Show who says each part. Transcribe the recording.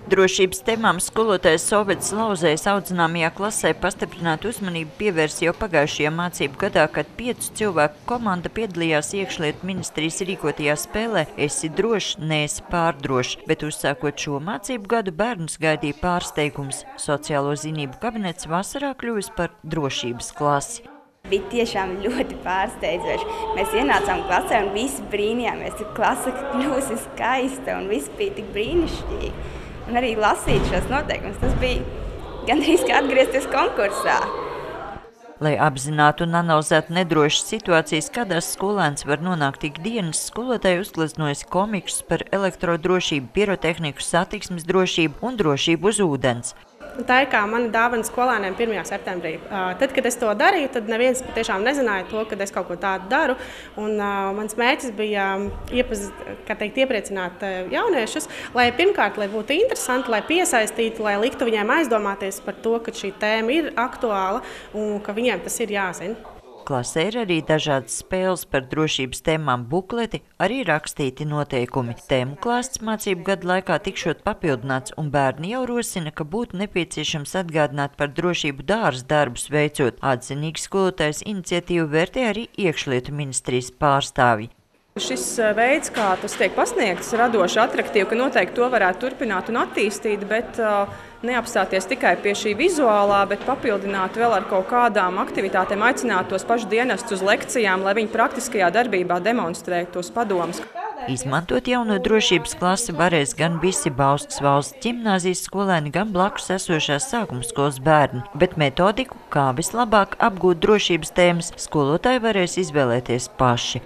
Speaker 1: Drošības temām skolotājs Solveits Lauzējs audzināmajā klasē pastiprinātu uzmanību pievērs jau pagājušajā mācību gadā, kad 5 cilvēku komanda piedalījās iekšlietu ministrijas rīkotajā spēlē Esi drošs, neesi pārdrošs, bet uzsākot šo mācību gadu bērnus gaidīja pārsteigums. Sociālo zinību kabinets vasarā kļuvis par drošības klasi.
Speaker 2: Bija tiešām ļoti pārsteidzoši. Mēs ienācām klasē un visi brīnījāmies, ka klase kļūsi skaista un viss bija tik brīnišķīgi. Un arī lasīt šos noteikumus, tas bija gandrīz kā atgriezties konkursā.
Speaker 1: Lai apzinātu un analizētu nedrošas situācijas, kādās skolēns var nonākt ikdienas, skolotāji uzgleznojas komikus par elektrodrošību, pirotehniku, satiksmes drošību un drošību uz ūdens.
Speaker 3: Tā ir kā mana dāvana skolēniem 1. septembrī. Tad, kad es to darīju, tad neviens patiešām nezināja to, ka es kaut ko tādu daru. Un, mans mērķis bija iepriecināt jauniešus, lai pirmkārt, lai būtu interesanti, lai piesaistītu, lai liktu viņiem aizdomāties par to, ka šī tēma ir aktuāla un ka viņiem tas ir jāzina.
Speaker 1: Klasē ir arī dažādas spēles par drošības tēmām bukleti, arī rakstīti noteikumi. Tēmu klāsts mācību gadu laikā tikšot papildināts, un bērni jau rosina, ka būtu nepieciešams atgādināt par drošību dārza darbus veicot. Atzinīgi skolotājs iniciatīvu vērtē arī iekšlietu ministrijas pārstāvji.
Speaker 4: Šis veids, kā tas tiek pasniegts, radoši, atraktīvi, ka noteikti to varētu turpināt un attīstīt, bet neapstāties tikai pie šī vizuālā, bet papildināt vēl ar kaut kādām aktivitātēm, aicināt tos pašus dienestus uz lekcijām, lai viņi praktiskajā darbībā demonstrē tos padomus.
Speaker 1: Izmantot jauno drošības klasi varēs gan visi Bauskas valsts ģimnāzijas skolēni, gan blakus esošās sākumskolas bērni, bet metodiku, kā vislabāk apgūt drošības tēmas, skolotāji varēs izvēlēties paši.